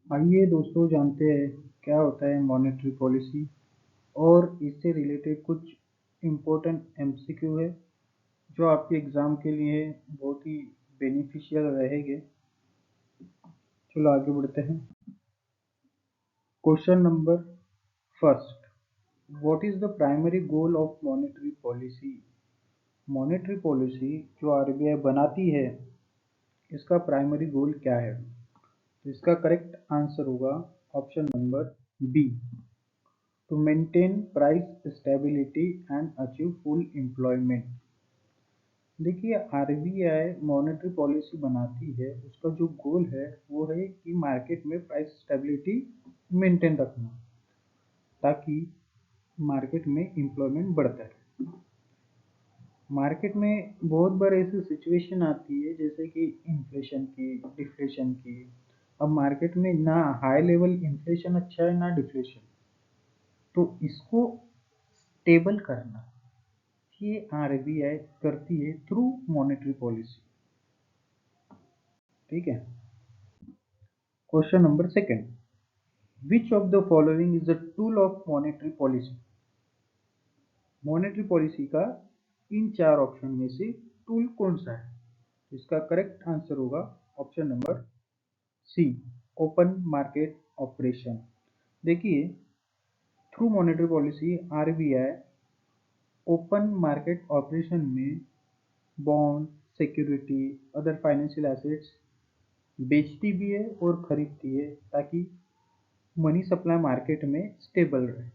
आइए दोस्तों जानते हैं क्या होता है मॉनेटरी पॉलिसी और इससे रिलेटेड कुछ इम्पोर्टेंट एमसीक्यू है जो आपके एग्ज़ाम के लिए बहुत ही बेनिफिशियल रहेंगे। चलो आगे बढ़ते हैं। Question number first, what is the primary goal of monetary policy? Monetary policy जो आरबीआई बनाती है इसका प्राइमरी गोल क्या है? तो इसका करेक्ट आंसर होगा option number B, to maintain price stability and achieve full employment. देखिए, आरबीआई मॉनेटरी पॉलिसी बनाती है, उसका जो गोल है वो है कि मार्केट में प्राइस स्टेबिलिटी मेंटेन रखना ताकि मार्केट में एम्प्लॉयमेंट बढ़ता है। मार्केट में बहुत बार ऐसी सिचुएशन आती है जैसे कि इन्फ्लेशन की, डिफ्लेशन की। अब मार्केट में ना हाई लेवल इन्फ्लेशन अच्छा है ना डिफ्लेशन, तो इसको स्टेबल करना ये आरबीआई करती है थ्रू मॉनेटरी पॉलिसी। ठीक है। Question number second, which of the following is the tool of monetary policy? Monetary policy का इन चार ऑप्शन में से टूल कौन सा है? तो इसका करेक्ट आंसर होगा option number C, open market operation. देखिए, through monetary policy RBI open market operation में bond, security, other financial assets बेचती भी है और खरीदती है ताकि मनी सप्लाई मार्केट में स्टेबल रहे।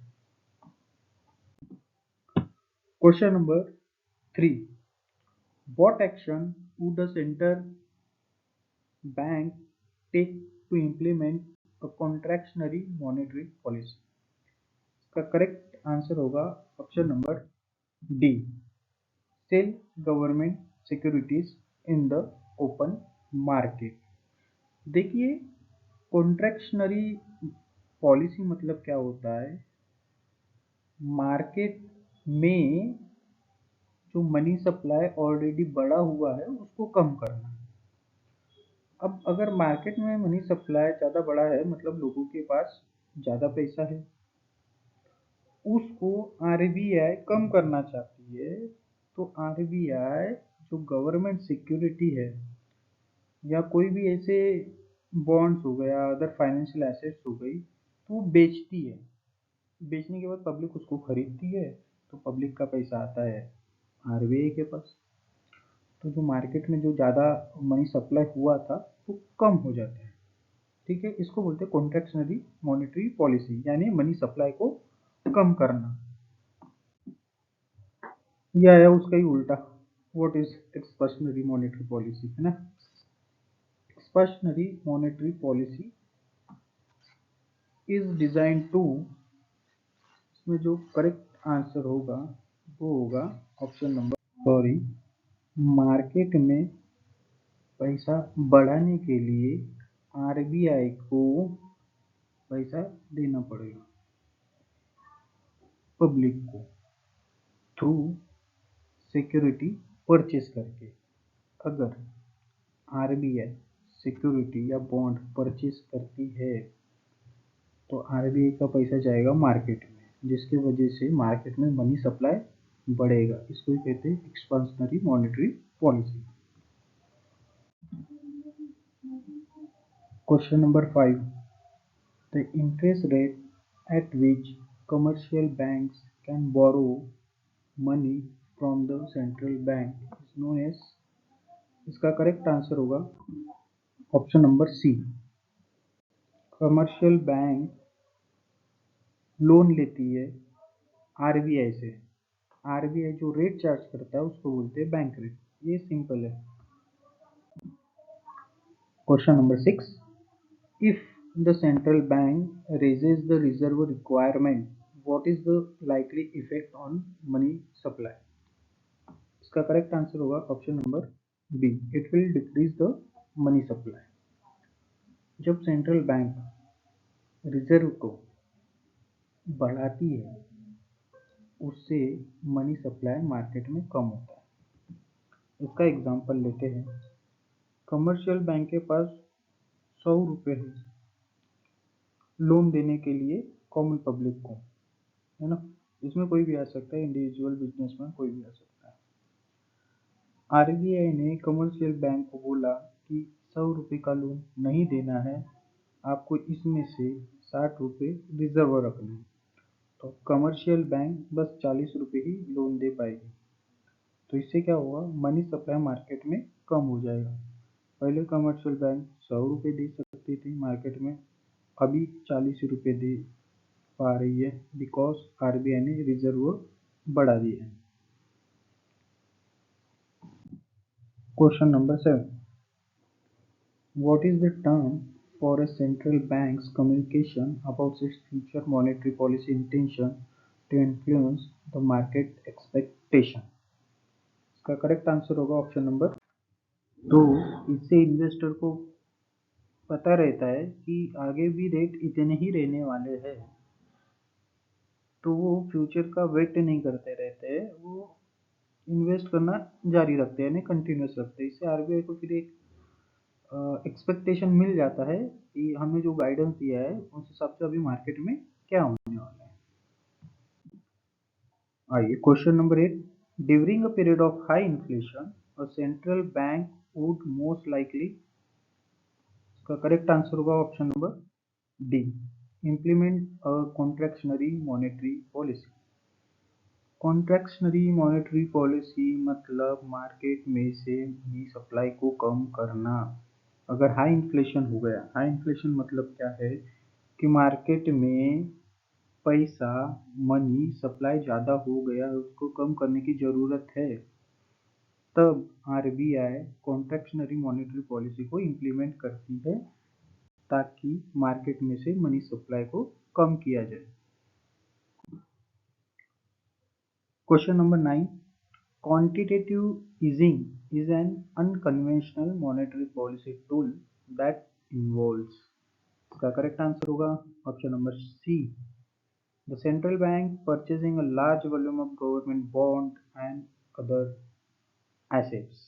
Question number three, what action would the central bank take to implement a contractionary monetary policy? इसका करेक्ट आंसर होगा option number D, sell government securities in the open market. देखिए, contractionary policy मतलब क्या होता है? Market में जो money supply already बढ़ा हुआ है उसको कम करना। अब अगर मार्केट में मनी सप्लाई ज़्यादा बढ़ा है मतलब लोगों के पास ज़्यादा पैसा है, उसको आरबीआई कम करना चाहती है। तो आरबीआई जो गवर्नमेंट सिक्योरिटी है या कोई भी ऐसे बॉन्ड्स हो गया, अदर फाइनेंशियल एसेट्स हो गई, तो वो बेचती है। बेचने के बाद पब्लिक उसको खरीदती है, तो पब्लिक का पैसा आता है आरबीआई के पास। तो जो मार्केट में जो ज़्यादा मनी सप्लाई हुआ था वो कम हो जाता है। ठीक है, इसको बोलते हैं कॉन्ट्रैक्शनरी मॉनेटरी पॉलिसी, यानी मनी सप्लाई को कम करना। यह है उसका ही उल्टा, what is expansionary monetary policy, है ना। Expansionary monetary policy is design to, इसमें जो करेक्ट आंसर होगा वो होगा ऑप्शन नंबर सॉरी, मार्केट में पैसा बढ़ाने के लिए आरबीआई को पैसा देना पड़ेगा पब्लिक को थ्रू सिक्योरिटी परचेज करके। अगर आरबीआई सिक्योरिटी या बॉन्ड परचेज करती है तो आरबीआई का पैसा जाएगा मार्केट में, जिसकी वजह से मार्केट में मनी सप्लाई बढ़ेगा। इसको ही कहते हैं expansionary monetary policy. Question number 5, the interest rate at which commercial banks can borrow money from the central bank is known as. इसका करेक्ट आंसर होगा option number C, commercial bank loan लेती है RBI से। RBI जो rate charge करता है उसको बोलते हैं बैंक रेट। ये सिंपल है। Question number 6, if the central bank raises the reserve requirement, what is the likely effect on money supply? इसका करेक्ट आंसर होगा option number B, it will decrease the money supply. जब central bank reserve को बढ़ाती है उससे money supply market में कम होता है। इसका एग्जांपल लेते हैं। कमर्शियल बैंक के पास 100 रुपये है लोन देने के लिए कॉमन पब्लिक को, है ना। इसमें कोई भी आ सकता है, इंडिविजुअल, बिजनेसमैन, कोई भी आ सकता है। आरबीआई ने कमर्शियल बैंक को बोला कि 100 रुपये का लोन नहीं देना है, आपको इसमें से 60 रुपये रिजर्व रखना है। तो कमर्शियल बैंक बस 40 रुपये ही लोन दे पाएगी। तो इससे क्या होगा, मनी सप्लाई मार्केट में कम हो जाएगा। पहले कमर्शियल बैंक 100 रुपये दे सकती थी मार्केट में, अभी 40 रुपये दे पा रही है, बिकॉज आरबीआई ने रिजर्व बढ़ा दिया है। Question number 7, what is the term for a central bank's communication about its future monetary policy intention to influence the market expectation? इसका करेक्ट आंसर होगा ऑप्शन नंबर। तो इससे इन्वेस्टर को पता रहता है कि आगे भी रेट इतने ही रहने वाले हैं, तो वो फ्यूचर का वेट नहीं करते रहते हैं, वो इन्वेस्ट करना जारी रखते हैं, यानी कंटिन्यूस रखते हैं। इससे आरबीआई को फिर एक एक्सपेक्टेशन मिल जाता है कि हमें जो गाइडेंस दिया है उस हिसाब से अभी मार्केट में क्या होने वाला है। आइए question number 8, during a period of high inflation a central bank would most likely, इसका करेक्ट आंसर होगा option number D, implement a contractionary monetary policy. Contractionary monetary policy मतलब मार्केट में से मनी सप्लाई को कम करना। अगर हाई इन्फ्लेशन हो गया, हाई इन्फ्लेशन मतलब क्या है कि मार्केट में पैसा, मनी सप्लाई ज़्यादा हो गया, उसको कम करने की ज़रूरत है, तब आरबीआई कॉन्ट्रैक्शनरी मॉनेटरी पॉलिसी को इम्प्लीमेंट करती है ताकि मार्केट में से मनी सप्लाई को कम किया जाए। Question number 9, quantitative easing is an unconventional monetary policy tool that involves, इसका करेक्ट आंसर होगा option number C, the central bank purchasing a large volume of government bond and other assets.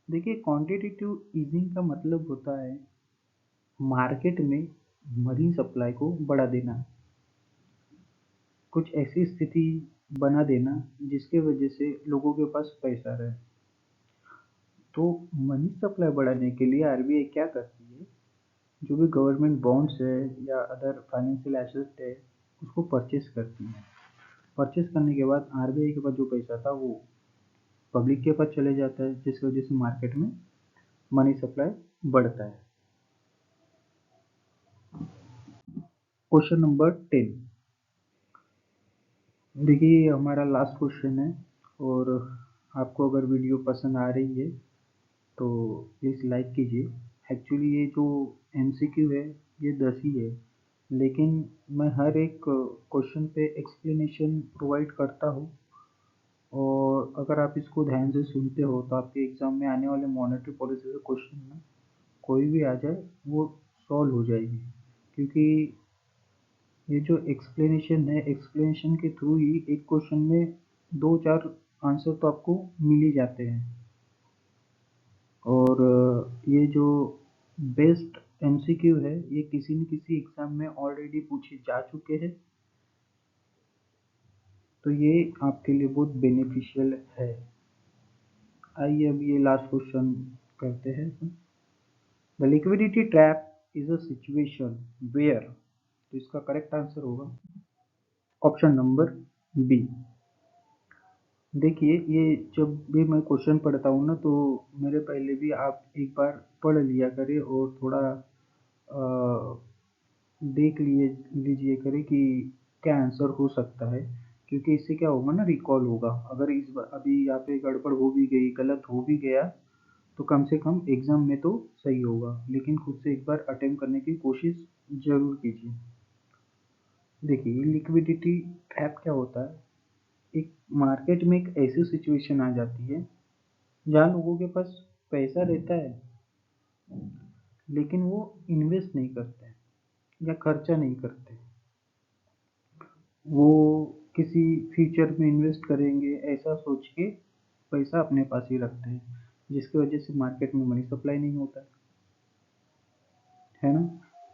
देखिए, quantitative easing का मतलब होता है market में money supply को बढ़ा देना, कुछ ऐसी स्थिति बना देना जिसके वजह से लोगों के पास पैसा रहे। तो मनी सप्लाई बढ़ाने के लिए आरबीआई क्या करती है, जो भी गवर्नमेंट बॉन्ड्स है या अदर फाइनेंशियल एसेट है उसको परचेस करती है। परचेस करने के बाद आरबीआई के पास जो पैसा था वो पब्लिक के पास चले जाता है, जिसकी वजह से मार्केट में मनी सप्लाई बढ़ता है। क्वेश्चन नंबर 10, देखिए हमारा लास्ट क्वेश्चन है, और आपको अगर वीडियो पसंद आ रही है तो प्लीज़ लाइक कीजिए। एक्चुअली ये जो एमसीक्यू है ये 10 ही है, लेकिन मैं हर एक क्वेश्चन पे एक्सप्लेनेशन प्रोवाइड करता हूँ, और अगर आप इसको ध्यान से सुनते हो तो आपके एग्ज़ाम में आने वाले मॉनेटरी पॉलिसी के क्वेश्चन में कोई भी आ जाए वो सॉल्व हो जाएगी, क्योंकि ये जो एक्सप्लेनेशन है, एक्सप्लेनेशन के थ्रू ही एक क्वेश्चन में 2-4 आंसर तो आपको मिल ही जाते हैं। और ये जो बेस्ट एमसीक्यू है ये किसी न किसी एग्ज़ाम में ऑलरेडी पूछे जा चुके हैं, तो ये आपके लिए बहुत बेनिफिशियल है। आइए अब ये लास्ट क्वेश्चन करते हैं। The liquidity trap is a situation where, तो इसका करेक्ट आंसर होगा ऑप्शन नंबर बी। देखिए, ये जब भी मैं क्वेश्चन पढ़ता हूँ ना, तो मेरे पहले भी आप एक बार पढ़ लिया करें और थोड़ा देख लीजिए करें कि क्या आंसर हो सकता है, क्योंकि इससे क्या होगा ना, रिकॉल होगा। अगर इस बार अभी यहाँ पे गड़बड़ हो भी गई, गलत हो भी गया, तो कम से कम एग्ज़ाम में तो सही होगा, लेकिन खुद से एक बार अटेम्प्ट करने की कोशिश ज़रूर कीजिए। देखिए, लिक्विडिटी ट्रैप क्या होता है, एक मार्केट में एक ऐसी सिचुएशन आ जाती है जहाँ लोगों के पास पैसा रहता है, लेकिन वो इन्वेस्ट नहीं करते या खर्चा नहीं करते। वो किसी फ्यूचर में इन्वेस्ट करेंगे ऐसा सोच के पैसा अपने पास ही रखते हैं, जिसकी वजह से मार्केट में मनी सप्लाई नहीं होता है ना।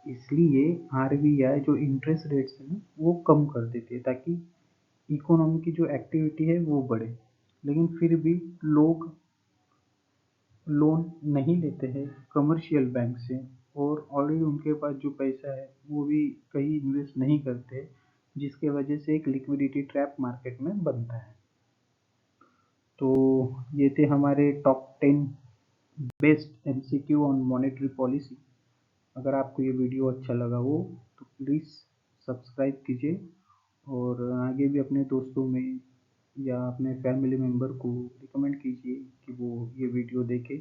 इसलिए आरबीआई जो इंटरेस्ट रेट्स है ना वो कम कर देती है ताकि इकोनॉमी की जो एक्टिविटी है वो बढ़े। लेकिन फिर भी लोग लोन नहीं लेते हैं कमर्शियल बैंक से, और ऑलरेडी उनके पास जो पैसा है वो भी कहीं इन्वेस्ट नहीं करते, जिसके वजह से एक लिक्विडिटी ट्रैप मार्केट में बनता है। तो ये थे हमारे top 10 best MCQ on monetary policy. अगर आपको ये वीडियो अच्छा लगा हो तो प्लीज़ सब्सक्राइब कीजिए, और आगे भी अपने दोस्तों में या अपने फैमिली मेम्बर को रिकमेंड कीजिए कि वो ये वीडियो देखे।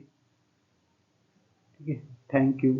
ठीक है, थैंक यू।